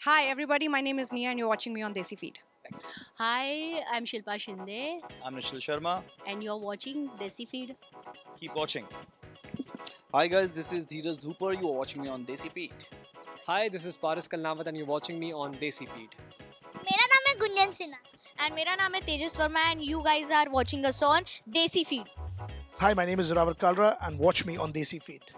Hi, everybody. My name is Nia, and you're watching me on Desi Feed. Hi, I'm Shilpa Shinde, I'm Nishil Sharma. and you're watching Desi Feed. Keep watching. Hi guys, this is Dheeraj Dhupar. You are watching me on Desi Pete. Hi, this is Paris Kalnawat and you're watching me on Desi Feed. मेरा नाम है Gunjan Sinha And मेरा नाम है तेजस Verma and you guys are watching us on Desi Feed. Hi, my name is Zorawar Kalra and watch me on Desi Feed.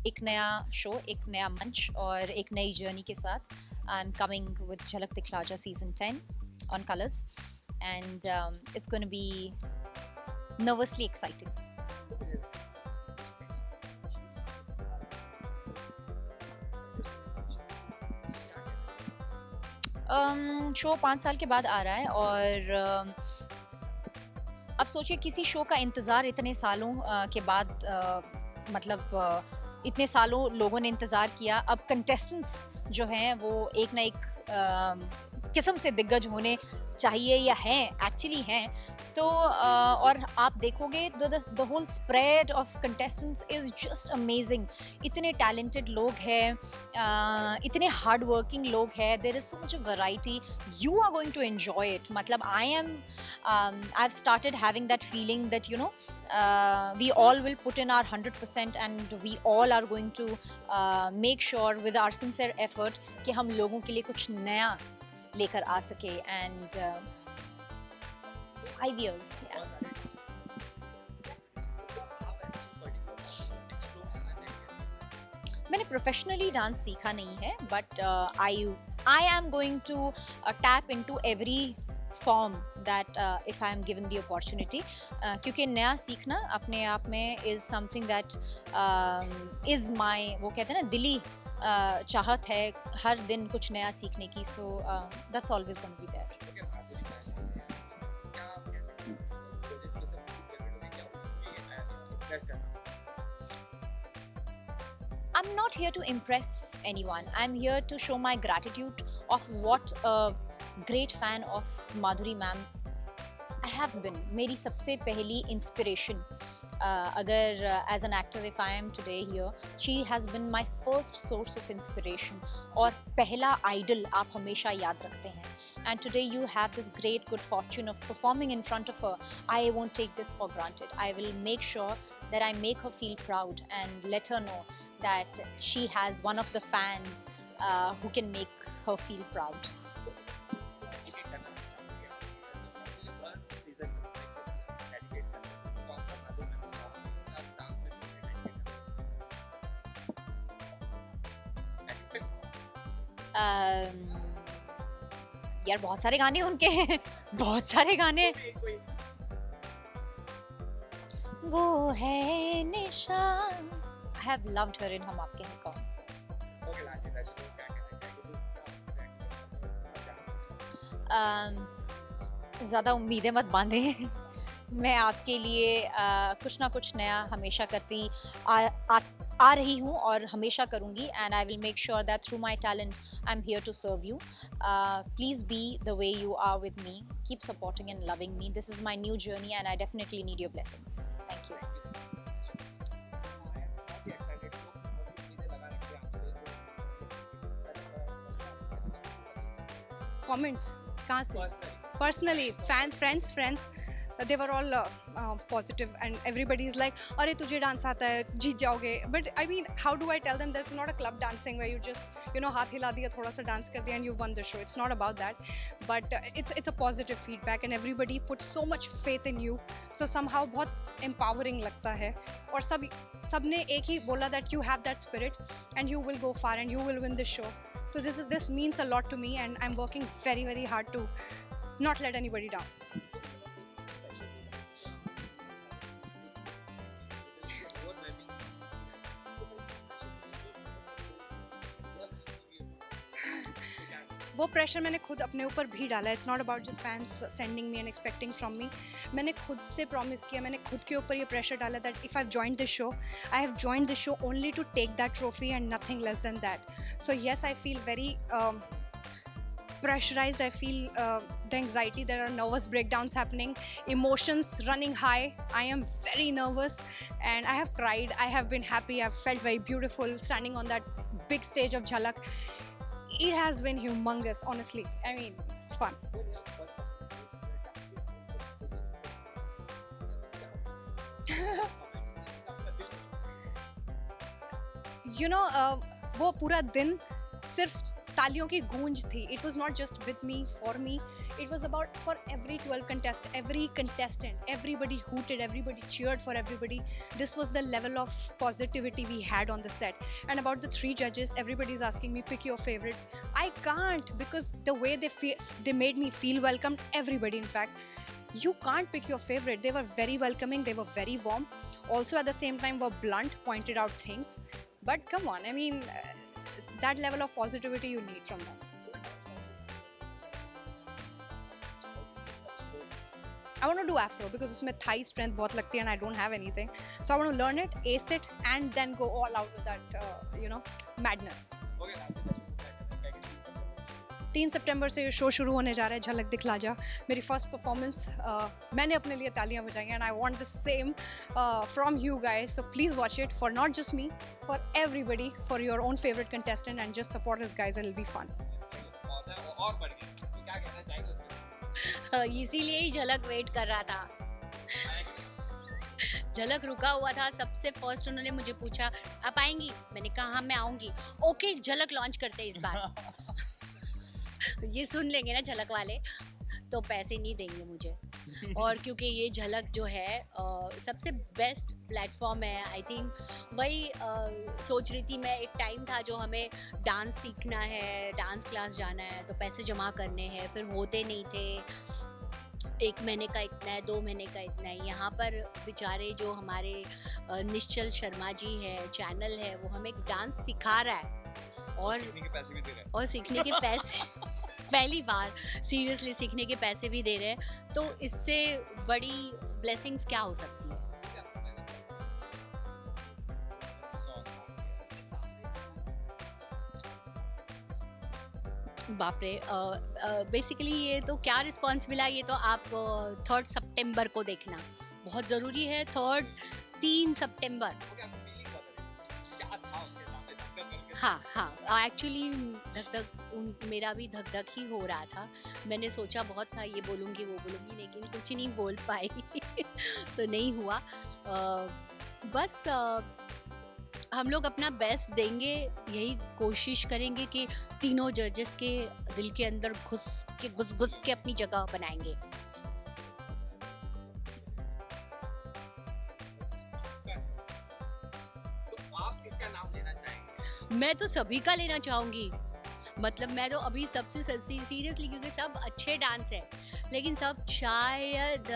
एक नया show, एक नया मंच और एक नई जर्नी के साथ आई एम कमिंग विद झलक दिखला जा season 10 on colours and it's gonna B nervously exciting. Show 5 साल के बाद आ रहा है और अब सोचिए किसी शो का इंतज़ार इतने सालों के बाद इतने सालों लोगों ने इंतज़ार किया. अब कंटेस्टेंट्स जो हैं वो एक ना एक किस्म से दिग्गज होने चाहिए या हैं, एक्चुअली हैं. तो और आप देखोगे the whole spread of contestants is just amazing. इतने टैलेंटेड लोग हैं, इतने हार्ड वर्किंग लोग हैं. There is so much variety. You are going to enjoy it. मतलब I have started having that feeling that we all will put in our 100% and we all are going to make sure with our sincere effort कि हम लोगों के लिए कुछ नया लेकर आ सके. And 5 years, yeah. मैंने प्रोफेशनली डांस सीखा नहीं है but I am going to tap into every form that if I am given the opportunity. क्योंकि नया सीखना अपने आप में is something that is my, वो कहते हैं ना, दिली चाहत है हर दिन कुछ नया सीखने की. So that's always gonna be there. I'm not here to impress anyone. I'm here to show my gratitude of what a great fan of Madhuri ma'am I have been. मेरी सबसे पहली inspiration अगर as an actor if I am today here, she has been my first source of inspiration और पहला idol आप हमेशा याद रखते हैं. And today you have this great good fortune of performing in front of her. I won't take this for granted. I will make sure that I make her feel proud and let her know that she has one of the fans who can make her feel proud. यार बहुत सारे गाने उनके हैं, बहुत सारे गाने. वो है निशान. I have loved her in हम आपके हैं कौन. ज़्यादा उम्मीदें मत बांधे. मैं आपके लिए कुछ ना कुछ नया हमेशा करती आ रही हूँ और हमेशा करूँगी. And I will make sure that through my talent I'm here to serve you. Please be the way you are with me. Keep supporting and loving me. This is my new journey and I definitely need your blessings. Thank you. Comments कहाँ से? Personally, fans, friends, they were all positive and everybody is like, अरे तुझे dance आता है, जीत जाओगे. But I mean, how do I tell them this is not a club dancing where you just, you know, हाथ हिला दिया, थोड़ा सा डांस कर दिया and you won the show. It's not about that. But it's a positive feedback and everybody puts so much faith in you. So somehow बहुत empowering लगता है. और सबने एक ही बोला that you have that spirit and you will go far and you will win the show. So this means a lot to me and I'm working very, very hard to not let anybody down. वो pressure मैंने खुद अपने ऊपर भी डाला. It's not about just fans sending me and expecting from me. मैंने खुद से प्रॉमिस किया, मैंने खुद के ऊपर ये प्रेशर डाला that if I have joined this show, I have joined this show only to take that trophy and nothing less than that. So yes, I feel very pressurized. I feel the anxiety. There are nervous breakdowns happening, emotions running high. I am very nervous and I have cried. I have been happy. I've felt very beautiful standing on that big stage of Jhalak. It has been humongous, honestly. I mean, it's fun. You know, वो पूरा दिन सिर्फ तालियों की गूंज थी. It was not just with me, for me. It was about for every 12 contestant, every contestant. Everybody hooted, everybody cheered for everybody. This was the level of positivity we had on the set. And about the 3 judges, everybody is asking me, pick your favorite. I can't, because the way they made me feel welcomed, everybody in fact. You can't pick your favorite. They were very welcoming, they were very warm. Also at the same time were blunt, pointed out things. But come on, I mean, that level of positivity you need from them. I want to do Afro because उसमें thigh strength बहुत लगती है and I don't have anything. So I want to learn it, ace it and then go all out with that, madness. 3 सितंबर से ये show शुरू होने जा रहा है, झलक दिखला जा. मेरी फर्स्ट परफॉर्मेंस, मैंने अपने लिए तालियां बजाई and I want the same from you guys. So please watch it for not just me, for everybody, for your own favourite contestant and just support this guys. It will be fun. और बढ़ गया, तो क्या कहना चाहेंगे उसके? इसीलिए ही झलक वेट कर रहा था. झलक रुका हुआ था. सबसे फर्स्ट उन्होंने मुझे पूछा आप आएंगी, मैंने कहा हाँ मैं आऊँगी. ओके झलक लॉन्च करते हैं इस बार. ये सुन लेंगे ना झलक वाले तो पैसे नहीं देंगे मुझे. और क्योंकि ये झलक जो है सबसे बेस्ट प्लेटफॉर्म है. आई थिंक वही सोच रही थी मैं. एक टाइम था जो हमें डांस सीखना है, डांस क्लास जाना है, तो पैसे जमा करने हैं, फिर होते नहीं थे. 1 महीने का इतना है, 2 महीने का इतना है. यहाँ पर बेचारे जो हमारे निश्चल शर्मा जी है, चैनल है, वो हमें डांस सिखा रहा है और सीखने के पैसे भी दे रहे हैं. और सीखने के पैसे पहली बार सीरियसली सीखने के पैसे भी दे रहे हैं. तो इससे बड़ी ब्लेसिंग्स क्या हो सकती है. बाप रे, बेसिकली ये तो क्या रिस्पॉन्स मिला ये तो आप 3 सितंबर को देखना बहुत ज़रूरी है। 3 सितंबर। हाँ एक्चुअली धक मेरा भी धक धक ही हो रहा था। मैंने सोचा बहुत था ये बोलूँगी वो बोलूँगी, लेकिन कुछ नहीं बोल पाई तो नहीं हुआ। बस हम लोग अपना बेस्ट देंगे, यही कोशिश करेंगे कि तीनों जजेस के दिल के अंदर घुस के अपनी जगह बनाएंगे। आप किसका नाम लेना चाहेंगे? मैं तो सभी का लेना चाहूँगी, मतलब मैं तो अभी सबसे सीरियसली, क्योंकि सब अच्छे डांस है, लेकिन सब शायद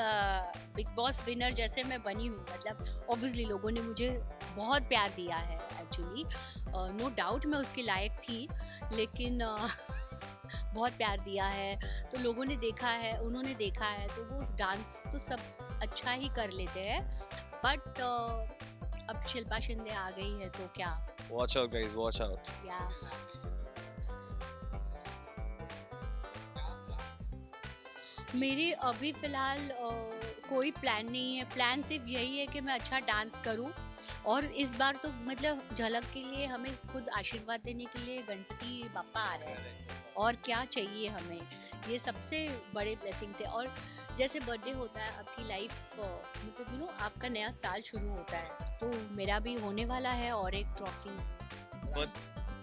बिग बॉस विनर जैसे मैं बनी हूँ। मतलब ऑब्वियसली लोगों ने मुझे बहुत प्यार दिया है एक्चुअली, नो डाउट मैं उसके लायक थी, लेकिन बहुत प्यार दिया है तो लोगों ने देखा है, उन्होंने देखा है, तो वो उस डांस तो सब अच्छा ही कर लेते हैं। बट अब शिल्पा शिंदे आ गई है तो क्या, Watch out, guys. Watch out. या मेरे अभी फ़िलहाल कोई प्लान नहीं है। प्लान सिर्फ यही है कि मैं अच्छा डांस करूं, और इस बार तो मतलब झलक के लिए हमें खुद आशीर्वाद देने के लिए गणपति बापा आ रहे हैं, और क्या चाहिए हमें, ये सबसे बड़े ब्लेसिंग्स है। और जैसे बर्थडे होता है आपकी लाइफ, मतलब आपका नया साल शुरू होता है, तो मेरा भी होने वाला है और एक ट्रॉफी।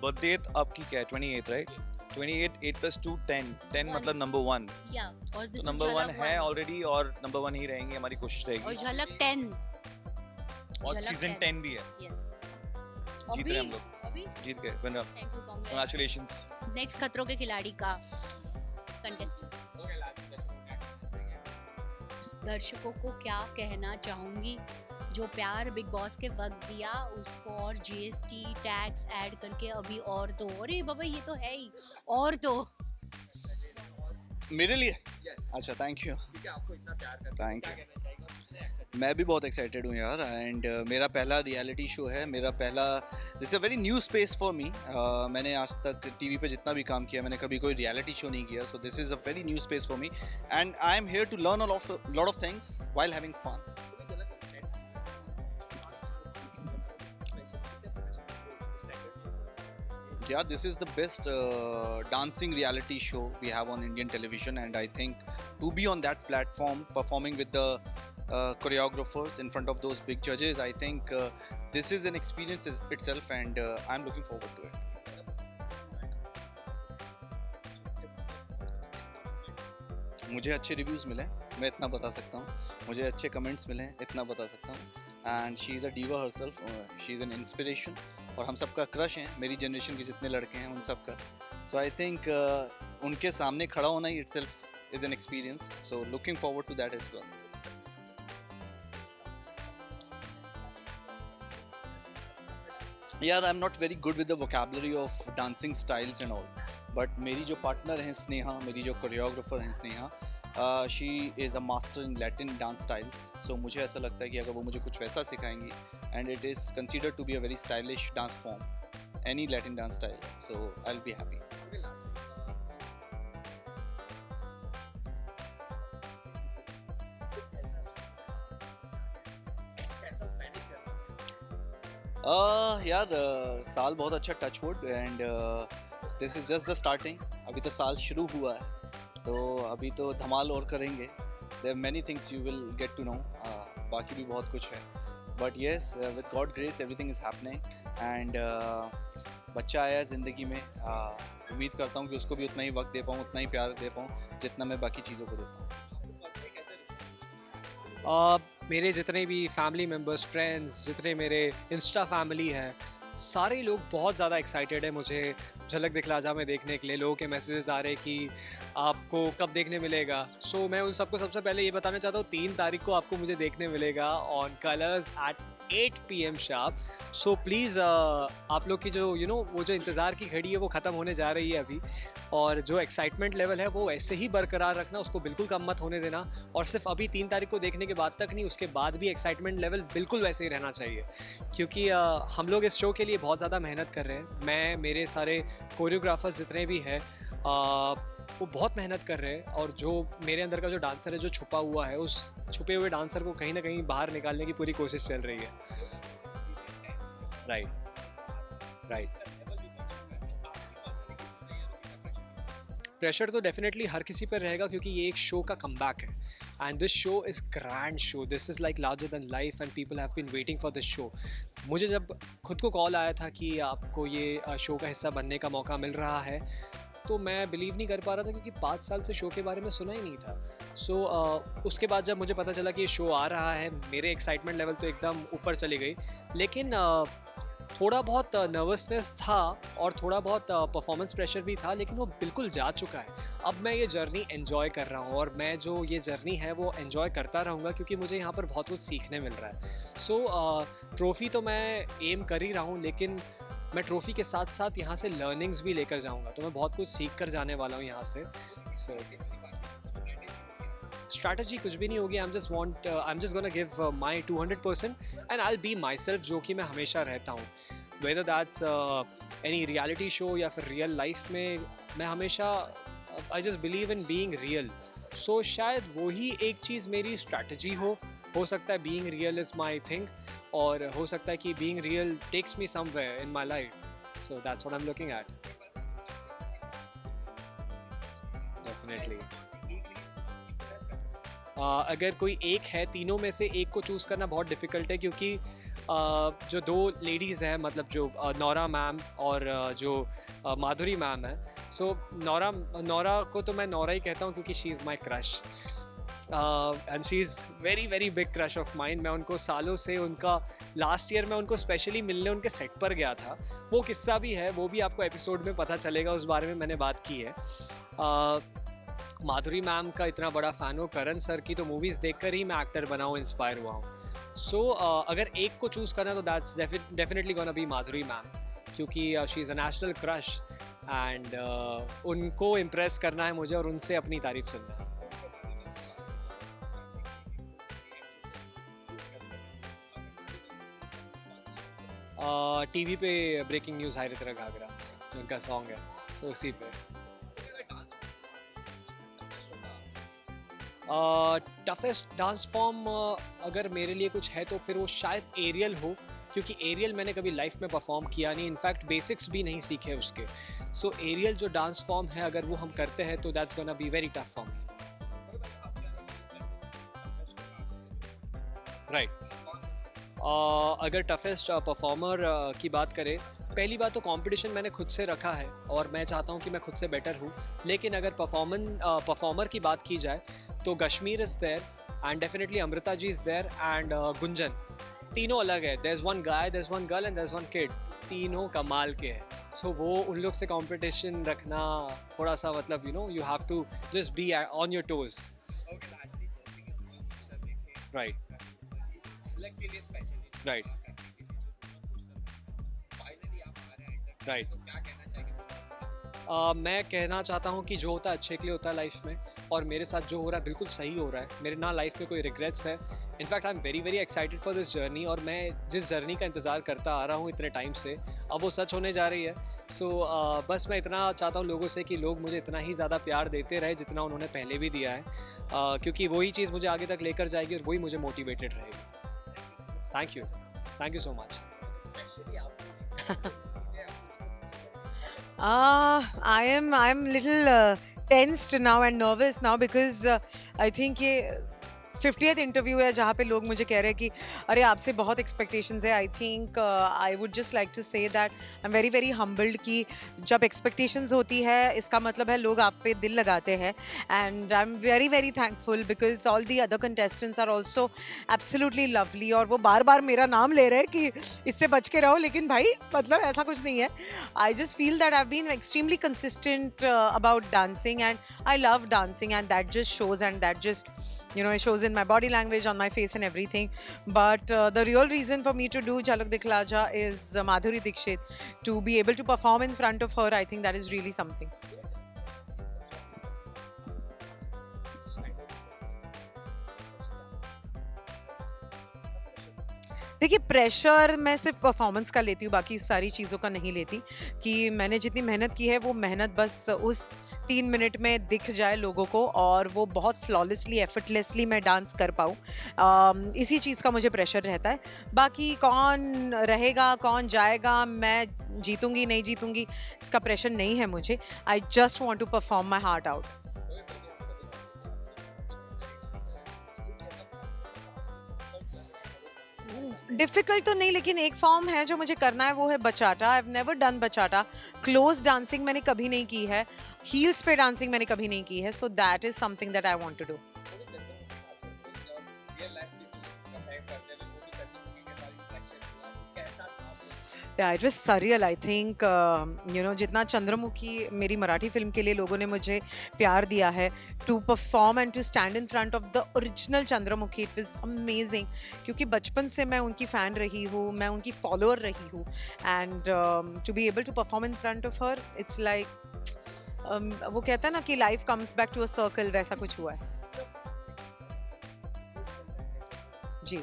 Birthday आपकी क्या है? 28 राइट? 28 8 + 2 10 10 मतलब नंबर 1। या और तो नंबर 1 है ऑलरेडी, और नंबर 1 ही रहेंगे, हमारी कोशिश और रहेगी। झलक 10 और झलक सीजन 10 10 भी है। यस, जीत रहे हम लोग, अभी जीत गए। Winner, thank you, congratulations. Next खतरों के खिलाड़ी का कंटेस्टेंट। दर्शकों को क्या कहना चाहूँगी, जो प्यार बिग बॉस के वक्त दिया उसको और जीएसटी टैक्स ऐड करके अभी और दो। अरे बाबा ये तो है ही, और दो। मेरे लिए Yes. अच्छा, थैंक यू। ठीक है, आपको इतना प्यार करते Thank क्या you. कहना चाहेंगे और कितने excited मैं भी बहुत एक्साइटेड हूँ यार, एंड मेरा पहला रियलिटी शो है, मेरा पहला, this is a very new space for मी। मैंने आज तक टीवी पे जितना भी काम किया, मैंने कभी कोई रियलिटी शो नहीं किया, so this is a very new space for me, and I am here to learn a lot of things while having fun. Yeah, this is the best dancing reality show we have on Indian television, and I think to be on that platform performing with the choreographers in front of those big judges, I think this is an experience itself, and I'm looking forward to it. मुझे अच्छे reviews मिले, मैं इतना बता सकता हूँ, मुझे अच्छे कमेंट्स मिले, इतना बता सकता हूँ, and she is a diva herself, she is an inspiration, और हम सबका क्रश हैं, मेरी जनरेशन के जितने लड़के हैं उन सब का। सो आई थिंक उनके सामने खड़ा होना ही itself is an experience, so looking forward to that as well. यार, I am not very good with the vocabulary of dancing styles and all, but मेरी जो पार्टनर हैं स्नेहा, मेरी जो कोरियोग्राफर हैं Sneha, she is a master in Latin dance styles, so मुझे ऐसा लगता है कि अगर वो मुझे कुछ वैसा सिखाएंगी, and it is considered to be a very stylish dance form, any Latin dance style, so I will be happy. यार, साल बहुत अच्छा, touch wood, and this is just the starting. अभी तो साल शुरू हुआ है, तो अभी तो धमाल और करेंगे। There many things you will get to know, बाकी भी बहुत कुछ है, but yes, with God grace everything is happening, and बच्चा आया है ज़िंदगी में, उम्मीद करता हूँ कि उसको भी उतना ही वक्त दे पाऊँ, उतना ही प्यार दे पाऊँ जितना मैं बाकी चीज़ों को देता हूँ। मेरे जितने भी फैमिली मेम्बर्स, फ्रेंड्स, जितने मेरे इंस्टा फैमिली है, सारे लोग बहुत ज़्यादा एक्साइटेड है मुझे झलक दिखला जा में देखने के लिए। लोगों के मैसेजेस आ रहे कि आपको कब देखने मिलेगा। सो मैं उन सबको सबसे पहले ये बताना चाहता हूँ, 3 तारीख को आपको मुझे देखने मिलेगा on Colors at 8 PM sharp. So please आप लोग की जो वो जो इंतज़ार की घड़ी है वो ख़त्म होने जा रही है अभी, और जो एक्साइटमेंट लेवल है वो ऐसे ही बरकरार रखना, उसको बिल्कुल कम मत होने देना। और सिर्फ अभी 3 तारीख को देखने के बाद तक नहीं, उसके बाद भी एक्साइटमेंट लेवल बिल्कुल वैसे ही रहना चाहिए, क्योंकि हम लोग इस शो के लिए बहुत ज़्यादा मेहनत कर रहे हैं। मैं, मेरे सारे कोरियोग्राफर्स जितने भी हैं, वो बहुत मेहनत कर रहे हैं, और जो मेरे अंदर का जो डांसर है जो छुपा हुआ है, उस छुपे हुए डांसर को कहीं ना कहीं बाहर निकालने की पूरी कोशिश चल रही है. राइट. प्रेशर तो डेफिनेटली हर किसी पर रहेगा, क्योंकि ये एक शो का कमबैक है, and this show is grand show. This is like larger than life and people have been waiting for this show. मुझे जब खुद को कॉल आया था कि आपको ये शो का हिस्सा बनने का मौका मिल रहा है, तो मैं बिलीव नहीं कर पा रहा था, क्योंकि 5 साल से शो के बारे में सुना ही नहीं था. सो उसके बाद जब मुझे पता चला कि ये शो आ रहा है, मेरे एक्साइटमेंट लेवल तो एकदम ऊपर चली गई. लेकिन थोड़ा बहुत नर्वसनेस था और थोड़ा बहुत परफॉर्मेंस प्रेशर भी था, लेकिन वो बिल्कुल जा चुका है. अब मैं ये जर्नी एंजॉय कर रहा हूँ, और मैं जो ये जर्नी है वो एंजॉय करता रहूँगा, क्योंकि मुझे यहाँ पर बहुत कुछ सीखने मिल रहा है. सो ट्रॉफ़ी तो मैं एम कर ही रहा हूँ, लेकिन मैं ट्रॉफ़ी के साथ साथ यहाँ से लर्निंग्स भी लेकर जाऊँगा, तो मैं बहुत कुछ सीख कर जाने वाला हूँ यहाँ से. सो स्ट्रैटेजी कुछ भी नहीं होगी. I am just gonna give my 200% and I will be myself, जो कि मैं हमेशा रहता हूँ. Whether that's any reality show या फिर रियल लाइफ में, मैं हमेशा I just believe in being real. So शायद वही एक चीज़ मेरी स्ट्रैटेजी हो सकता है being real is my thing, और हो सकता है कि being real takes me somewhere in my life. So that's what I am looking at. Definitely. अगर कोई एक है, तीनों में से एक को चूज़ करना बहुत डिफ़िकल्ट है, क्योंकि जो 2 लेडीज़ हैं, मतलब जो नौरा मैम और जो माधुरी मैम है. सो नौरा को तो मैं नौरा ही कहता हूँ, क्योंकि she is my crush, and she is very very big crush of mine. मैं उनको सालों से, उनका लास्ट ईयर मैं उनको स्पेशली मिलने उनके सेट पर गया था. वो किस्सा भी है, वो भी आपको एपिसोड में पता चलेगा, उस बारे में मैंने बात की है. माधुरी मैम का इतना बड़ा फ़ैन हो, करण सर की तो मूवीज़ देखकर ही मैं एक्टर बना हूँ, इंस्पायर हुआ हूँ. सो अगर एक को चूज़ करना तो that's definitely gonna be Madhuri ma'am, क्योंकि she is a national crush, and उनको इम्प्रेस करना है मुझे, और उनसे अपनी तारीफ सुनना है. टीवी पे ब्रेकिंग न्यूज़ हाय रे तेरा घाघरा उनका सॉन्ग है, सो उसी पे. टफेस्ट डांस फॉर्म अगर मेरे लिए कुछ है तो फिर वो शायद एरियल हो, क्योंकि एरियल मैंने कभी लाइफ में परफॉर्म किया नहीं, इनफैक्ट बेसिक्स भी नहीं सीखे उसके. सो एरियल जो डांस फॉर्म है, अगर वो हम करते हैं तो that's gonna be very tough for me. Right. अगर टफेस्ट परफॉर्मर की बात करें, पहली बात तो कंपटीशन मैंने खुद से रखा है, और मैं चाहता हूँ कि मैं खुद से बेटर हूँ. लेकिन अगर परफॉर्मर की बात की जाए तो Kashmir is there, and definitely Amrita ji is there, and Gunjan. तीनों अलग है. There is one guy, there is one girl and there is one kid. तीनों कमाल के हैं. सो वो उन लोग से कंपटीशन रखना थोड़ा सा, मतलब you know, you have to just be on your toes. Right. Right. Right. मैं कहना चाहता हूँ कि जो होता है अच्छे के लिए होता है लाइफ में, और मेरे साथ जो हो रहा है बिल्कुल सही हो रहा है. मेरे ना लाइफ में कोई रिग्रेट्स है. In fact I am very very excited for this journey, और मैं जिस जर्नी का इंतज़ार करता आ रहा हूँ इतने टाइम से, अब वो सच होने जा रही है. सो बस मैं इतना चाहता हूँ लोगों से कि लोग मुझे इतना ही ज़्यादा प्यार देते रहे जितना उन्होंने पहले भी दिया है, क्योंकि वही चीज़ मुझे आगे तक लेकर जाएगी, और वही मुझे मोटिवेटेड रहेगी. Thank you so much. I'm little tensed now and nervous now because I think ये 50th इंटरव्यू है जहाँ पे लोग मुझे कह रहे हैं कि अरे आपसे बहुत एक्सपेक्टेशंस है. I think I would just like to say that I am very very humbled कि जब एक्सपेक्टेशंस होती है इसका मतलब है लोग आप पे दिल लगाते हैं. And I am very very thankful because all the other contestants are also absolutely lovely. और वो बार बार मेरा नाम ले रहे हैं कि इससे बच के रहो, लेकिन भाई मतलब ऐसा कुछ नहीं है. I just feel that I have been extremely consistent about dancing, and I love dancing, and that just shows, and that just you know, it shows in my body language, on my face and everything. But the real reason for me to do Jhalak Dikla Ja is Madhuri Dixit. To be able to perform in front of her, I think that is really something. देखिए, pressure मैं सिर्फ performance का लेती हूँ, बाकी सारी चीज़ों का नहीं लेती. कि मैंने जितनी मेहनत की है वो मेहनत बस उस 3 मिनट में दिख जाए लोगों को और वो बहुत फ्लॉलेसली एफर्टलेसली मैं डांस कर पाऊँ, इसी चीज़ का मुझे प्रेशर रहता है। बाकी कौन रहेगा कौन जाएगा, मैं जीतूंगी नहीं जीतूंगी, इसका प्रेशर नहीं है मुझे। I just want to perform my heart out. Difficult तो नहीं, लेकिन एक फॉर्म है जो मुझे करना है, वो है बचाटा। I have never done बचाटा। Close dancing मैंने कभी नहीं की है, हील्स पे डांसिंग मैंने कभी नहीं की है, so that is something that I want to do. Yeah, it was surreal. I think जितना चंद्रमुखी मेरी मराठी फिल्म के लिए लोगों ने मुझे प्यार दिया है, to perform and to stand in front of the original Chandramukhi, it was amazing. क्योंकि बचपन से मैं उनकी फ़ैन रही हूँ, मैं उनकी फॉलोअर रही हूँ, and to be able to perform in front of her, it's like वो कहता है ना कि life comes back to a circle, वैसा कुछ हुआ है जी।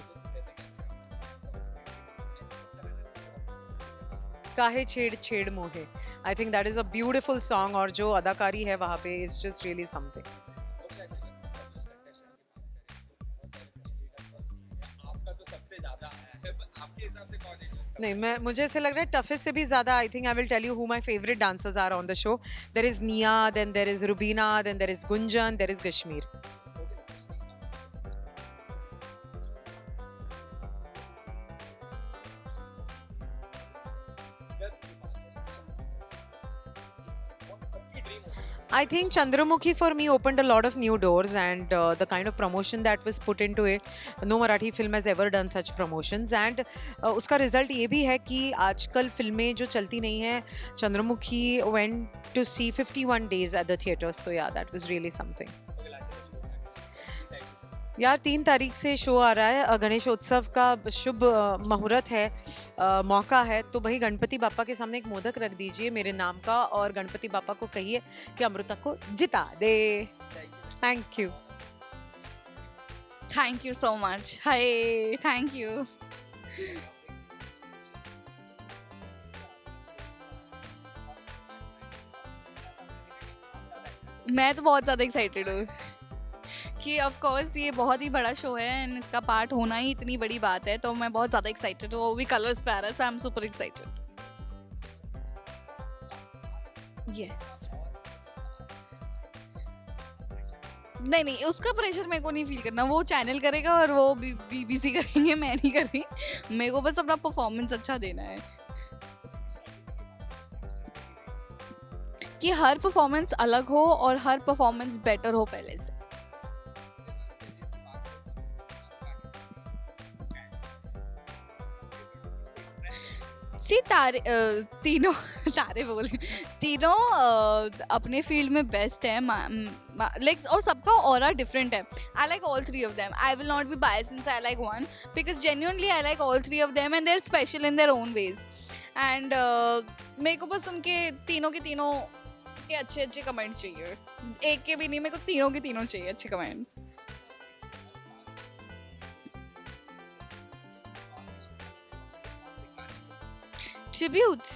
काहे छेड़ छेड़ मोहे, I think that is a beautiful song, और जो अदाकारी है वहाँ पे इज जस्ट रियली समथिंग। नहीं, मुझे ऐसे लग रहा है टफेस्ट से भी ज़्यादा, I think I will tell you who my favourite dancers are on the show. There is Nia, then there is Rubina, then there is Gunjan, there is Kashmir. I think Chandramukhi for me opened a lot of new doors, and the kind of promotion that was put into it, no Marathi film has ever done such promotions, and उसका result ये भी है कि आजकल फिल्में जो चलती नहीं हैं, Chandramukhi went to see 51 days at the theatres, so yeah, that was really something. यार 3 तारीख से शो आ रहा है, गणेशोत्सव का शुभ मुहूर्त है, मौका है, तो भाई गणपति बापा के सामने एक मोदक रख दीजिए मेरे नाम का, और गणपति बापा को कहिए कि अमृता को जिता दे। Thank you. Thank you so much. Hi, thank you. मैं तो बहुत ज़्यादा एक्साइटेड हूँ कि ऑफ कोर्स ये बहुत ही बड़ा शो है एंड इसका पार्ट होना ही इतनी बड़ी बात है, तो मैं बहुत ज़्यादा एक्साइटेड हूँ। वो भी कलर्स पे आ रहा है, so I am super excited. Yes. नहीं, उसका प्रेशर मेरे को नहीं फील करना, वो चैनल करेगा और वो बीबीसी करेंगे, मैं नहीं कर रही। मेरे को बस अपना परफॉर्मेंस अच्छा देना है कि हर परफॉर्मेंस अलग हो और हर परफॉर्मेंस बेटर हो पहले से। तीनों तारे बोले, तीनों अपने फील्ड में बेस्ट है, लाइक, और सबका ऑरा डिफरेंट है। I like all 3 of them. I will not be biased since I like one, because genuinely I like all 3 of them and they're special in their own ways. And मेरे को बस उनके तीनों के अच्छे comments चाहिए, एक के भी नहीं, मेरे को तीनों के तीनों चाहिए अच्छे comments. Tribute.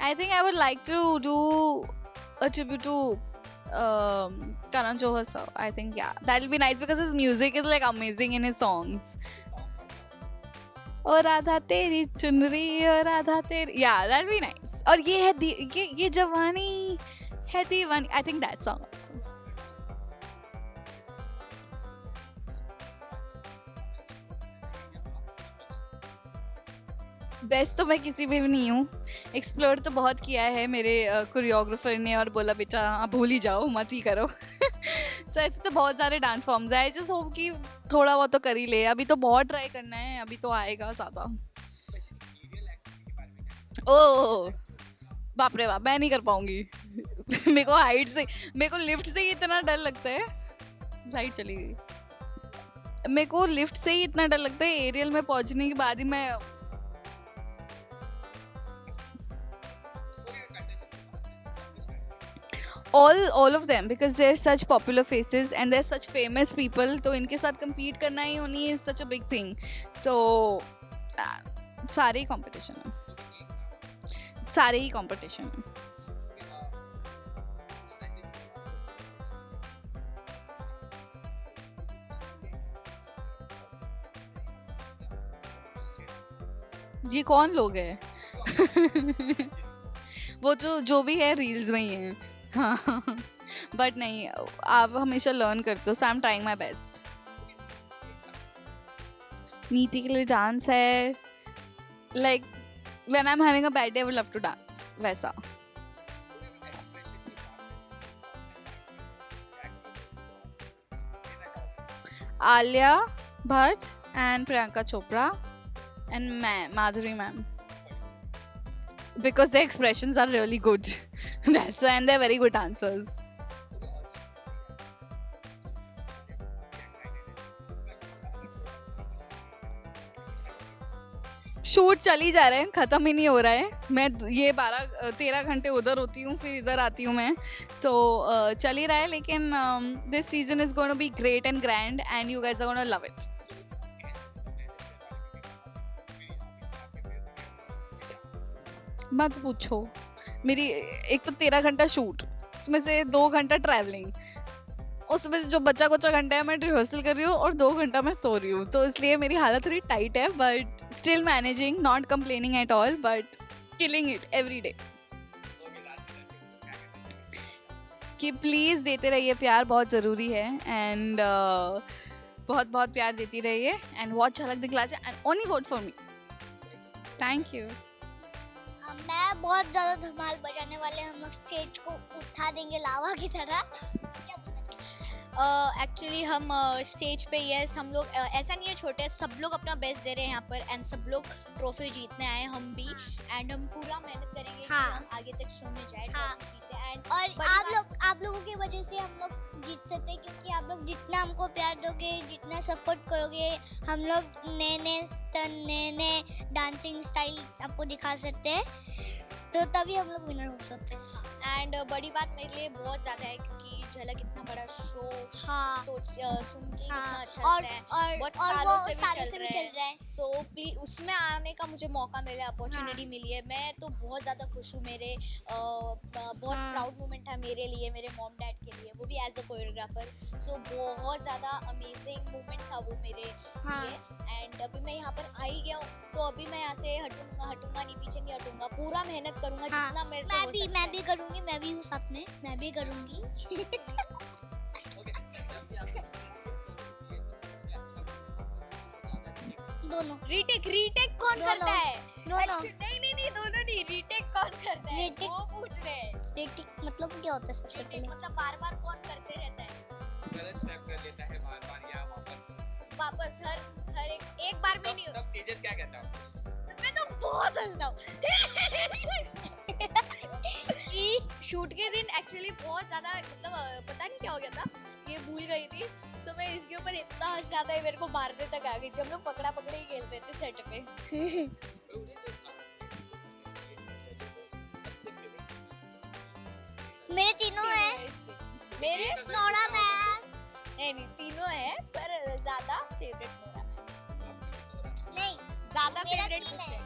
I think I would like to do a tribute to Karan Johar sir. I think that'll be nice because his music is like amazing in his songs. और राधा तेरी चुनरी और राधा तेरी, that'll be nice. और ये है ये जवानी है दीवानी. I think that song also. Best तो मैं किसी में भी नहीं हूँ, एक्सप्लोर तो बहुत किया है मेरे कोरियोग्राफर ने, और बोला बेटा आप भूल ही जाओ, मत ही करो। सो ऐसे तो बहुत सारे डांस फॉर्म्स है, आई जस्ट होप कि थोड़ा बहुत तो कर ही ले, अभी तो बहुत ट्राई करना है, अभी तो आएगा ज़्यादा। ओह बाप रे बाप, मैं नहीं कर पाऊंगी। मेरे को हाइट से, मेरे को लिफ्ट से ही इतना डर लगता है, लाइट चली गई, मेरे को लिफ्ट से ही इतना डर लगता है, एरियल में पहुंचने के बाद ही मैं all of them, because they're such popular faces and they're such famous people, तो इनके साथ compete करना ही होनी is such a big thing, so सारे ही competition है, सारे ही competition है। ये कौन लोग हैं? वो जो भी है रील्स में ही है. हाँ. बट नहीं, आप हमेशा लर्न करते हो, so I am trying my best. Niti के लिए डांस है, like when I am having a bad day I would love to dance, वैसा. Alia Bhatt and Priyanka Chopra and Madhuri ma'am, because their expressions are really good. That's why, and they're very good answers. Shoot चल ही जा रहे हैं, ख़त्म ही नहीं हो रहा है. मैं ये 12-13 घंटे उधर होती हूँ, फिर इधर आती हूँ मैं. सो चल ही रहा है, लेकिन this season is gonna be great and grand and you guys are gonna love it. मत पूछो. मेरी एक तो 13 घंटा शूट, उसमें से 2 घंटा ट्रैवलिंग, उसमें से जो बच्चा कुछ घंटा है मैं रिहर्सल कर रही हूँ और 2 घंटा मैं सो रही हूँ. तो इसलिए मेरी हालत थोड़ी टाइट है, but still managing, not complaining at all, but killing it every day. कि प्लीज़ देते रहिए प्यार, बहुत ज़रूरी है. एंड बहुत बहुत प्यार देती रहिए. एंड वॉच झलक दिखला जाए and only vote for me. Thank you. मैं बहुत ज़्यादा धमाल बजाने वाले, हम लोग स्टेज को उठा देंगे लावा की तरह. क्या बोलना चाहिए? एक्चुअली हम स्टेज पे, यस, हम लोग ऐसा नहीं है छोटे, सब लोग अपना बेस्ट दे रहे हैं यहाँ पर एंड सब लोग ट्रॉफी जीतने आए, हम भी. एंड हम पूरा मेहनत करेंगे कि हम आगे तक शो में जाए, ट्रॉफी जीते. एंड और आप लोगों की वजह से हम लोग जीत सकते हैं, क्योंकि आप लोग जितना हमको प्यार दोगे, जितना सपोर्ट करोगे, हम लोग नए डांसिंग स्टाइल आपको दिखा सकते हैं, तो तभी हम लोग विनर हो सकते हैं. एंड बड़ी बात मेरे लिए बहुत ज़्यादा है, क्योंकि झलक इतना बड़ा शो सुन के कितना अच्छा लगता है, और बहुत वो सालों से भी चल रहा है. सो प्लीज उसमें आने का मुझे मौका मिला, अपॉर्चुनिटी मिली है. मैं तो बहुत ज़्यादा खुश हूँ. मेरे बहुत प्राउड मोमेंट था मेरे लिए, मेरे मॉम डैड के लिए, वो भी एज अ कोरियोग्राफर. सो बहुत ज़्यादा अमेजिंग मोमेंट था वो मेरे लिए. एंड अभी मैं यहाँ पर आ ही गया हूँ, तो अभी मैं यहाँ से हटूंगा नहीं, पीछे नहीं हटूंगा, पूरा मेहनत करूँगा जितना मेरे से हो सकता है. मैं भी करूँगी, मैं भी हूँ साथ में, मैं भी करूँगी. दोनों. रीटेक कौन करता है? दोनों. नहीं, दोनों नहीं. रीटेक कौन करता है? वो पूछ रहे हैं. रीटेक मतलब क्या होता है? सबसे पहले मतलब बार कौन करते रहता है? गलत स्टेप कर लेता है बार-बार या वापस हर एक बार में नहीं होता. तब तेजस क्या कहता है? मैं तो बहुत हंसता हूँ. शूट के दिन एक्चुअली बहुत ज्यादा, मतलब पता नहीं क्या हो गया था, ये भूल गई थी. सो मैं इसके ऊपर इतना हंस जाता है, मेरे को मारने तक आ गई थी. हम लोग पकड़ा पकड़ी खेलते थे सेट पे. मेरे तीनों हैं. मेरे नोरा मैम. नहीं, तीनों है, पर ज्यादा फेवरेट नोरा मैम. नहीं, ज्यादा मेरा फेवरेट तीन मुझसे. है.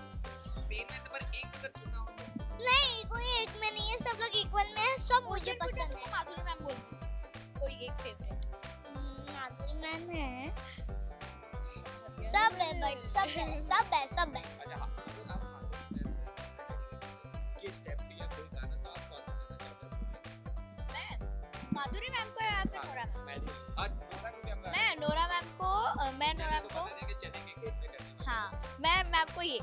तीन में से पर एक अगर चुना हो नहीं, कोई एक में नहीं है, सब लोग इक्वल में है, सब मुझे पसंद है. माधुरी मैम बोलती, कोई एक फेवरेट. माधुरी मैम है. सब है, बट सब है. ये स्टेप पे या कोई गाना तो आप कौन सा गाना चाहते मैं माधुरी मैम को या फिर नोरा मैम? मैं नोरा को क्या मैं नोरा मैम को चने के खेत में करना. हाँ, मैं मैम को ये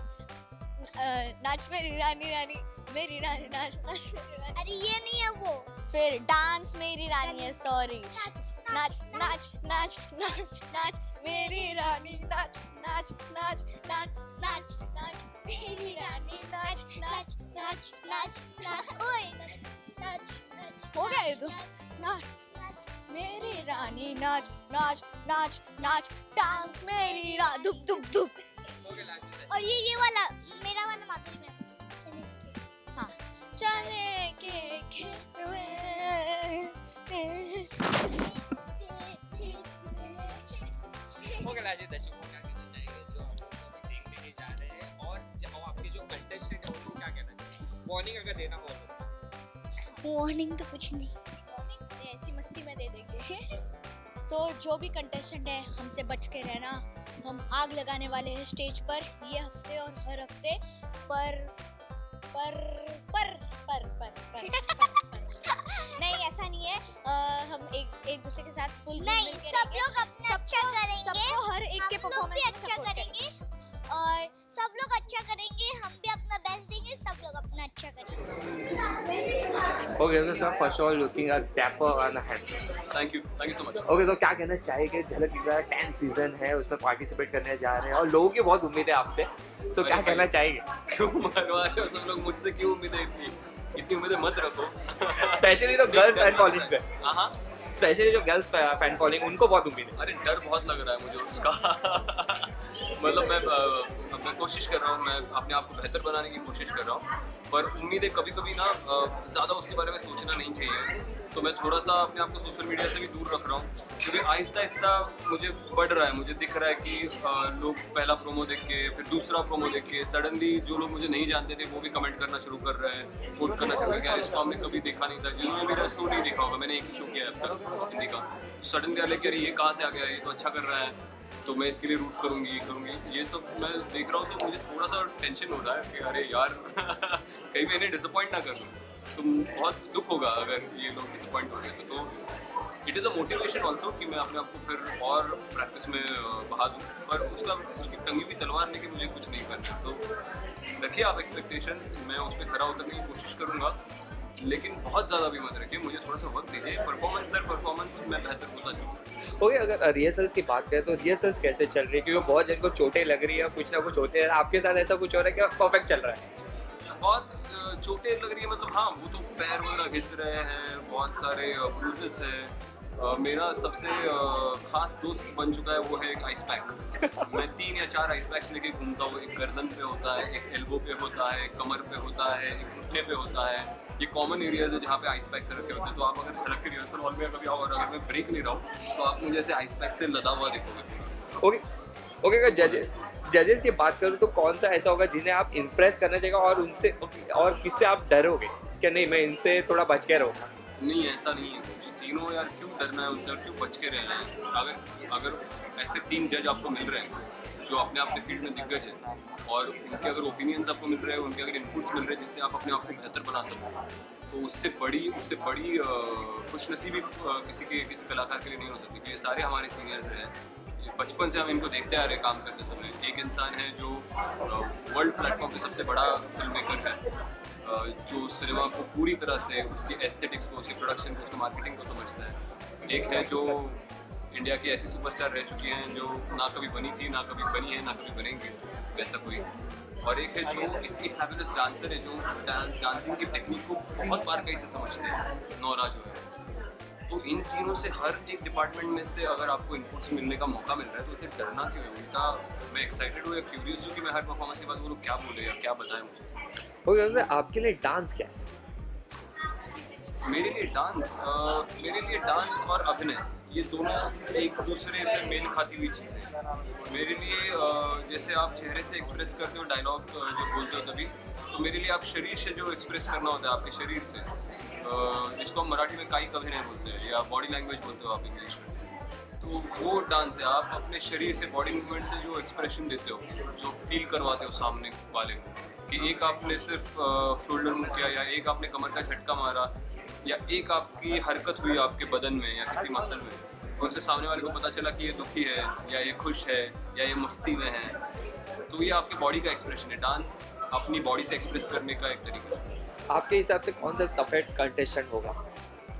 नाच मेरी रानी रानी, मेरी रानी नाच नाच मेरी रानी. अरे ये नहीं है वो. फिर डांस मेरी रानी है, सॉरी. नाच नाच नाच नाच नाच मेरी रानी, नाच नाच नाच नाच नाच नाच मेरी रानी, नाच नाच नाच नाच नाच. ओए, नाच. हो गया ये तो. नाच मेरी रानी, नाच नाच नाच नाच, डांस मेरी रानी, धुप धुप धुप. और ये वाला मेरा वाला माधुरी मैम. हाँ, चने के खेत में. हो गया लाजिद. दर्शकों को क्या कहना चाहेंगे जो आप लोग अभी देखने नहीं जा रहे हैं, और आपके जो कंटेस्टेंट है उनको क्या कहना चाहिए? वार्निंग अगर देना हो तो. वार्निंग तो कुछ नहीं. ऐसी मस्ती में दे देंगे. तो जो भी कंटेस्टेंट है, हमसे बच के रहना. हम आग लगाने वाले हैं स्टेज पर ये हफ्ते और हर हफ्ते पर नहीं ऐसा नहीं है। हम एक दूसरे के साथ फुल नहीं, सब लोग अपना अच्छा करेंगे, सबको हर एक के हम लोग परफॉर्मेंस भी अच्छा करेंगे और सब लोग अच्छा करेंगे, हम भी अपना बेस्ट देंगे, सब लोग अपना अच्छा करेंगे। Okay, so sir, first of all, looking at dapper and handsome. Thank you so much. Okay, तो क्या कहना चाहिए झलक दिखलाजा 10 सीजन है, उसमें पार्टिसिपेट करने जा रहे हैं और लोगों की बहुत उम्मीद है आपसे, तो क्या कहना चाहिए? क्यों मरवा रहे हो सब लोग मुझसे? क्यों उम्मीदें इतनी उम्मीदें मत रखो। स्पेशली तो गर्ल्स फैन फॉलोइंग पे, हाँ स्पेशली जो गर्ल्स फैन फॉलोइंग उनको बहुत उम्मीद है। अरे डर बहुत लग रहा है मुझे उसका। मतलब मैं कोशिश कर रहा हूँ, मैं अपने आप को बेहतर बनाने की कोशिश कर रहा हूँ, पर उम्मीदें कभी कभी ना ज़्यादा उसके बारे में सोचना नहीं चाहिए, तो मैं थोड़ा सा अपने आप को सोशल मीडिया से भी दूर रख रहा हूँ, क्योंकि आहिस्ता आहिस्ता मुझे बढ़ रहा है, मुझे दिख रहा है कि लोग पहला प्रोमो देख के फिर दूसरा प्रोमो देख के सडनली जो लोग मुझे नहीं जानते थे वो भी कमेंट करना शुरू कर रहे हैं, कोट करना शुरू कर रहे हैं। इसको हमने कभी देखा नहीं था, जिन्होंने मेरा शो नहीं देखा होगा, मैंने एक ही शो किया है अब तक हिंदी का, सडन क्या लेके अरे ये कहाँ से आ गया, ये तो अच्छा कर रहा है, तो मैं इसके लिए रूट करूँगी, ये सब मैं देख रहा हूँ, तो मुझे थोड़ा सा टेंशन हो रहा है कि अरे यार कहीं मैं इन्हें डिसअपॉइंट ना कर लूँ, तो बहुत दुख होगा अगर ये लोग डिसअपॉइंट हो गए तो it is a motivation also कि मैं अपने आप को फिर और प्रैक्टिस में बहा दूँ, पर उसकी टंगी हुई तलवार लेके मुझे कुछ नहीं करना, तो रखिए आप एक्सपेक्टेशंस, मैं उस पर खरा उतरने की कोशिश करूँगा, लेकिन बहुत ज़्यादा भी मत रखिए, मुझे थोड़ा सा वक्त दीजिए, परफॉर्मेंस दर परफॉर्मेंस मैं बेहतर होता जाऊँ। ओके, अगर रिहर्सल्स की बात करें तो रिहर्सल्स कैसे चल रही है? क्योंकि बहुत जन को चोटें लग रही है, कुछ ना कुछ होते हैं, आपके साथ ऐसा कुछ हो रहा है क्या परफेक्ट चल रहा है? बहुत चोटें लग रही है, मतलब हाँ वो तो पैर वगैरह घिस रहे हैं, बहुत सारे ब्रूजेस हैं। मेरा सबसे खास दोस्त बन चुका है वो है एक आइस पैक। मैं 3 या 4 आइस पैक्स लेके घूमता हूँ, एक गर्दन पे होता है, एक एल्बो पे होता है, एक कमर पे होता है, एक घुटने पे होता है। ये कॉमन एरियाज है जहाँ पे आइस पैक्स रखे होते हैं, तो आप अगर झलक के रिहर्सल हॉल में कभी आओ और अगर मैं ब्रेक नहीं रहा हूँ तो आप मुझे ऐसे आइस पैक से लदा हुआ देखोगे। ओके, अगर जजेस की बात करूँ तो कौन सा ऐसा होगा जिन्हें आप इम्प्रेस करना चाहिए और उनसे और किससे आप डरोगे क्या नहीं मैं इनसे थोड़ा बच के रहूँगा? नहीं, ऐसा नहीं है कुछ, तीनों यार क्यों डरना है उनसे और क्यों बच के रहना है? अगर ऐसे 3 जज आपको मिल रहे हैं जो अपने फील्ड में दिग्गज है और उनके अगर ओपिनियंस आपको मिल रहे हैं, उनके अगर इनपुट्स मिल रहे हैं जिससे आप अपने आप को बेहतर बना सको, तो उससे बड़ी खुशनसीबी किसी कलाकार के लिए नहीं हो सकती। क्योंकि ये सारे हमारे सीनियर्स हैं, बचपन से हम इनको देखते आ रहे काम करते समय। एक इंसान है जो वर्ल्ड प्लेटफॉर्म पे सबसे बड़ा फिल्म मेकर है, जो सिनेमा को पूरी तरह से उसकी एस्थेटिक्स को, उसकी प्रोडक्शन को, उसकी मार्केटिंग को समझता है। एक है जो इंडिया की ऐसी सुपरस्टार रह चुकी हैं जो ना कभी बनी थी, ना कभी बनी है, ना कभी बनेंगी, वैसा कोई। और एक है जो इतनी फैबुलस डांसर है जो डांसिंग की टेक्निक को बहुत बारीकी से समझते हैं, नौरा जो है। तो इन तीनों से हर एक डिपार्टमेंट में से अगर आपको इनपुट्स मिलने का मौका मिल रहा है तो उसे डरना क्यों है? उल्टा मैं एक्साइटेड हूँ या क्यूरियस हूँ कि मैं हर परफॉर्मेंस के बाद वो लोग क्या बोले या क्या बताएं मुझे। ओके, आपके लिए डांस क्या है? मेरे लिए डांस और अभिनय ये दोनों एक दूसरे से मेल खाती हुई चीज़ें हैं। मेरे लिए जैसे आप चेहरे से एक्सप्रेस करते हो डायलॉग जो बोलते हो तभी, तो मेरे लिए आप शरीर से जो एक्सप्रेस करना होता है आपके शरीर से, जिसको हम मराठी में काई कभी नहीं बोलते हैं या बॉडी लैंग्वेज बोलते हो आप इंग्लिश में, तो वो डांस है। आप अपने शरीर से, बॉडी मूवमेंट से जो एक्सप्रेशन देते हो, जो फील करवाते हो सामने वाले को, कि एक आपने सिर्फ शोल्डर मूव किया या एक आपने कमर का झटका मारा या एक आपकी हरकत हुई आपके बदन में या किसी मसल में, और उससे सामने वाले को पता चला कि ये दुखी है या ये खुश है या ये मस्ती में है, तो ये आपकी बॉडी का एक्सप्रेशन है। डांस अपनी बॉडी से एक्सप्रेस करने का एक तरीका है। आपके हिसाब से कौन सा टफेस्ट कंटेस्टेंट होगा?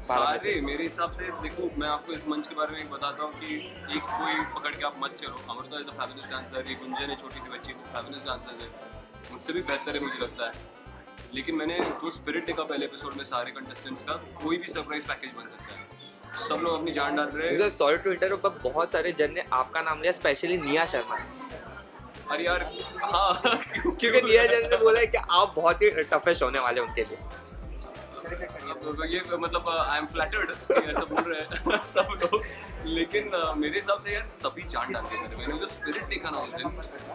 सारे मेरे हिसाब से देखो, मैं आपको इस मंच के बारे में एक बताता हूँ कि एक कोई पकड़ के आप मत चलो। Amrita is a fabulous dancer, ये गुंजन है छोटी सी बच्ची, वो फैबुलस डांसर है, मुझसे भी बेहतर है मुझे लगता है। लेकिन मैंने जो स्पिरिट देखा पहले एपिसोड में सारे कंटेस्टेंट्स का, कोई भी सरप्राइज पैकेज बन सकता है। सब लोग अपनी जान डाल रहे हैं। सॉरी टू इंटरप्ट, पर बहुत सारे जन ने आपका नाम लिया, स्पेशली निया शर्मा। अरे यार हाँ क्योंकि निया जन ने बोला है कि आप बहुत ही टफेस्ट होने वाले उनके लिए। ये मतलब आई एम फ्लैटर्ड ऐसा बोल रहे हैं सब लोग, लेकिन मेरे हिसाब से यार सभी जान डालते हैं। मैंने जो स्पिरिट देखा ना उस दिन,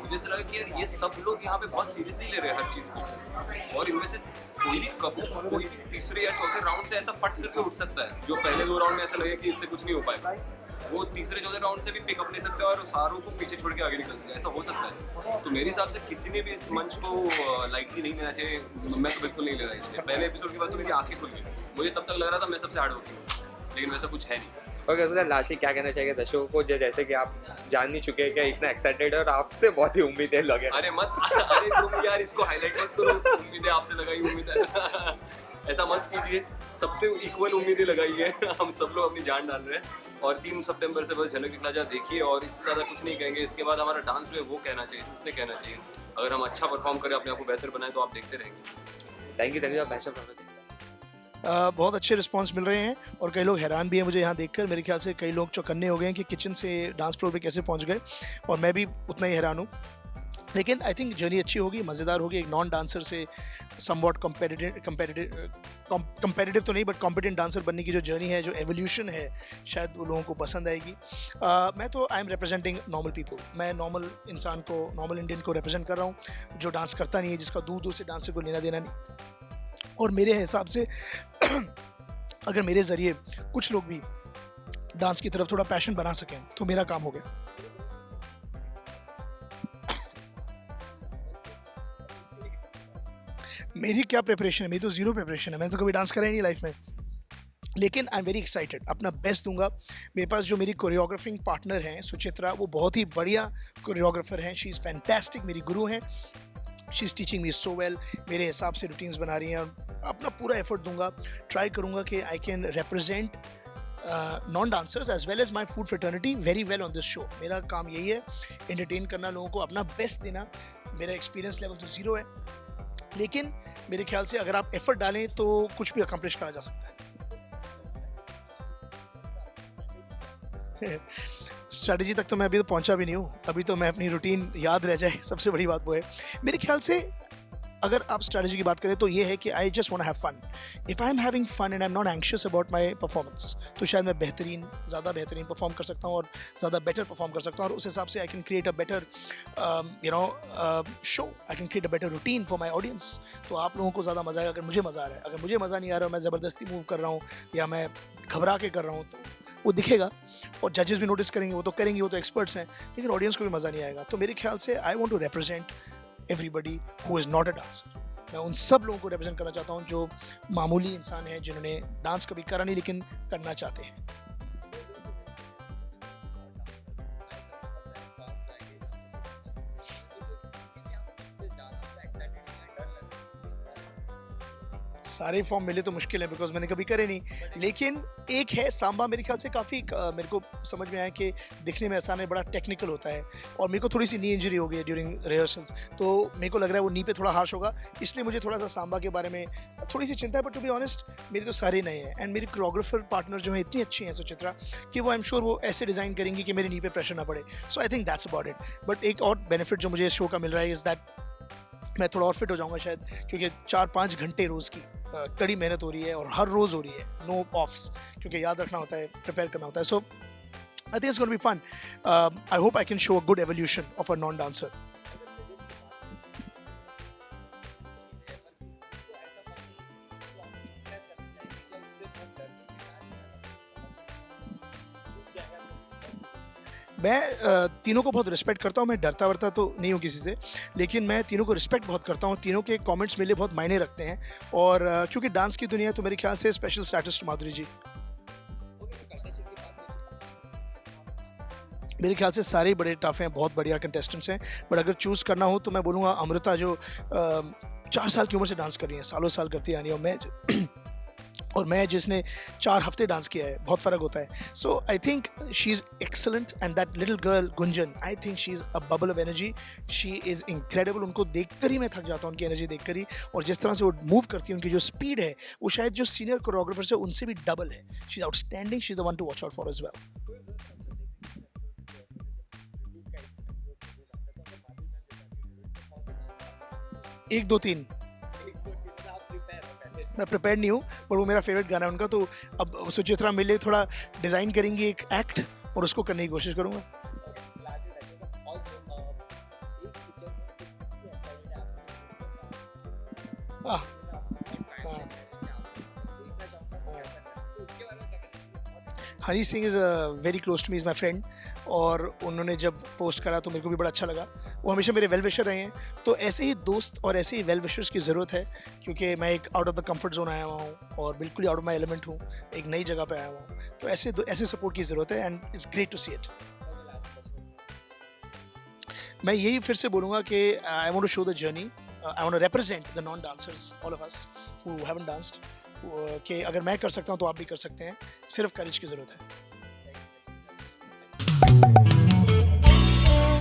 मुझे ऐसा लगा कि यार ये सब लोग यहाँ पे बहुत सीरियसली ले रहे हैं हर चीज़ को, और इनमें से कोई भी तीसरे या चौथे राउंड से ऐसा फट करके उठ सकता है जो पहले 2 राउंड में ऐसा लगे कि इससे कुछ नहीं हो पाएगा। वो तीसरे चौथे राउंड से भी पिकअप ले सकते हैं और सारों को पीछे छोड़ के आगे निकल सकते हैं, ऐसा हो सकता है। तो मेरे हिसाब से किसी ने भी इस मंच को लाइटली नहीं लेना चाहिए। मैं तो बिल्कुल नहीं ले रहा इसलिए। पहले एपिसोड के बाद तो मेरी आंखें खुल गई, मुझे तब तक लग रहा था मैं सबसे हार्ड वर्किंग हूँ, लेकिन वैसा कुछ है नहीं। ओके तो लास्ट क्या कहना चाहिए दर्शकों को, जैसे कि आप जान नहीं चुके हैं कि इतना एक्साइटेड है और आपसे बहुत ही उम्मीदें लगे। अरे मत, अरे तुम यार इसको हाईलाइट मत करो, उम्मीदें आपसे लगाई उम्मीदें ऐसा मत कीजिए, सबसे इक्वल उम्मीदें लगाई है। हम सब लोग अपनी जान डाल रहे हैं और 3 सितंबर से बस झलक दिखला जा देखिए, और इससे ज़्यादा कुछ नहीं कहेंगे। इसके बाद हमारा डांस जो है वो कहना चाहिए, उसने कहना चाहिए। अगर हम अच्छा परफॉर्म करें, अपने आप को बेहतर बनाएं, तो आप देखते रहेंगे। थैंक यू बैशअप। बहुत अच्छे रिस्पांस मिल रहे हैं और कई लोग हैरान भी हैं मुझे यहाँ देखकर। मेरे ख्याल से कई लोग चौकन्ने हो गए हैं कि किचन से डांस फ्लोर पे कैसे पहुँच गए, और मैं भी उतना ही हैरान हूँ। लेकिन आई थिंक जर्नी अच्छी होगी, मज़ेदार होगी। एक नॉन डांसर से समवॉट कंपेटिटिव तो नहीं बट कॉम्पिटेंट डांसर बनने की जो जर्नी है, जो एवोल्यूशन है, शायद वो लोगों को पसंद आएगी। मैं तो I am representing normal people. मैं नॉर्मल इंसान को, नॉर्मल इंडियन को रिप्रेजेंट कर रहा हूँ, जो डांस करता नहीं है, जिसका दूर दूर से डांसर को लेना देना नहीं। और मेरे हिसाब से अगर मेरे ज़रिए कुछ लोग भी डांस की तरफ थोड़ा पैशन बना सकें तो मेरा काम हो गया। मेरी क्या प्रिपरेशन है? मेरी तो ज़ीरो प्रिपरेशन है, मैंने तो कभी डांस करा ही नहीं लाइफ में। लेकिन आई एम वेरी एक्साइटेड, अपना बेस्ट दूंगा। मेरे पास जो मेरी कोरियोग्राफिंग पार्टनर हैं सुचित्रा, वो बहुत ही बढ़िया कोरियोग्राफर हैं। शी इज़ फैंटास्टिक, मेरी गुरु हैं। She is teaching me so well. मेरे हिसाब से रूटीन्स बना रही हैं और अपना पूरा एफर्ट दूंगा। ट्राई करूंगा कि I can represent non dancers as well as my food fraternity very well on this show. मेरा काम यही है, एंटरटेन करना, लोगों को अपना बेस्ट देना। मेरा एक्सपीरियंस लेवल तो ज़ीरो है, लेकिन मेरे ख्याल से अगर आप एफर्ट डालें तो कुछ भी अकम्प्लिश करा जा सकता है। स्ट्रैटेजी तक तो मैं अभी तो पहुंचा भी नहीं हूँ, अभी तो मैं अपनी रूटीन याद रह जाए, सबसे बड़ी बात वो है। मेरे ख्याल से अगर आप स्ट्रैटेजी की बात करें तो ये है कि I just want to have fun. If I am having fun and I am not anxious about my performance, तो शायद मैं ज़्यादा बेहतरीन परफॉर्म कर सकता हूँ और ज़्यादा बेटर परफॉर्म कर सकता हूँ। और उस हिसाब से I can create a better show, I can create a better routine for my audience. तो आप लोगों को ज़्यादा मज़ा आएगा अगर मुझे मज़ा आ रहा है। अगर मुझे मज़ा नहीं आ रहा, मैं ज़बरदस्ती मूव कर रहा हूँ या मैं घबरा के कर रहा हूँ, तो वो दिखेगा और जजेस भी नोटिस करेंगे, वो तो करेंगे, वो तो एक्सपर्ट्स हैं, लेकिन ऑडियंस को भी मज़ा नहीं आएगा। तो मेरे ख्याल से I want to represent everybody who is not a dancer. मैं उन सब लोगों को रिप्रेजेंट करना चाहता हूँ जो मामूली इंसान हैं, जिन्होंने डांस कभी करा नहीं लेकिन करना चाहते हैं। सारे फॉर्म मिले तो मुश्किल है बिकॉज मैंने कभी करे नहीं, लेकिन एक है सांबा, मेरे ख्याल से काफ़ी मेरे को समझ में आया कि दिखने में आसान है, बड़ा टेक्निकल होता है। और मेरे को थोड़ी सी नी इंजरी हो गई है ड्यूरिंग रिहर्सल्स, तो मेरे को लग रहा है वो नी पे थोड़ा हार्श होगा, इसलिए मुझे थोड़ा सा सांबा के बारे में थोड़ी सी चिंता है। बट टू बी ऑनेस्ट मेरे तो सारे नए हैं एंड मेरी कोरियोग्राफर पार्टनर जो है इतनी अच्छी हैं सुचित्रा, कि वो आई एम श्योर वो ऐसे डिज़ाइन करेंगी कि मेरे नी पे प्रेशर ना पड़े। So I think that's about it. But एक और बेनिफिट जो मुझे इस शो का मिल रहा है इज़ दैट मैं थोड़ा और फिट हो जाऊंगा शायद, क्योंकि 4-5 घंटे रोज़ की कड़ी मेहनत हो रही है और हर रोज़ हो रही है, नो ऑफ्स, क्योंकि याद रखना होता है, प्रिपेयर करना होता है। So I think it's gonna be fun. I hope I can show a good evolution of a non dancer. मैं तीनों को बहुत रिस्पेक्ट करता हूँ। मैं डरता वरता तो नहीं हूँ किसी से, लेकिन मैं तीनों को रिस्पेक्ट बहुत करता हूँ। तीनों के कमेंट्स मेरे लिए बहुत मायने रखते हैं, और क्योंकि डांस की दुनिया है तो मेरे ख्याल से स्पेशल स्टेटस माधुरी जी। मेरे ख्याल से सारे बड़े टफ हैं, बहुत बढ़िया कंटेस्टेंट्स हैं, बट अगर चूज़ करना हो तो मैं बोलूँगा अमृता, जो 4 साल की उम्र से डांस कर रही है, सालों साल करती है, और मैं जिसने 4 हफ्ते डांस किया है, बहुत फ़र्क होता है। So I think she is excellent and that little girl Gunjan, I think she is a bubble of energy, she is incredible. उनको देखकर ही मैं थक जाता हूँ, उनकी एनर्जी देखकर ही, और जिस तरह से वो मूव करती है, उनकी जो स्पीड है वो शायद जो सीनियर कोरियोग्राफर्स है उनसे भी डबल है। She is outstanding, she is the one to watch out for as well. 1 2 3 मैं प्रिपेयर्ड नहीं हूँ, पर वो मेरा फेवरेट गाना है उनका। तो अब सुचित्रा मेरे लिए थोड़ा डिज़ाइन करेंगी एक एक्ट, और उसको करने की कोशिश करूँगा। Honey Singh is very close to me, is my friend, और उन्होंने जब पोस्ट करा तो मेरे को भी बड़ा अच्छा लगा। वो हमेशा मेरे वेल विशर रहे हैं, तो ऐसे ही दोस्त और ऐसे ही वेल विशर्स की ज़रूरत है, क्योंकि मैं एक out of the comfort zone आया हुआ हूँ और बिल्कुल आउट ऑफ माई एलिमेंट हूँ, एक नई जगह पे आया हुआ हूँ, तो ऐसे सपोर्ट की ज़रूरत है and it's great to see it. मैं यही फिर से बोलूँगा कि I want to show the journey, I want to represent the non dancers, all of us who haven't danced, कि अगर मैं कर सकता हूँ तो आप भी कर सकते हैं, सिर्फ करेज की ज़रूरत है।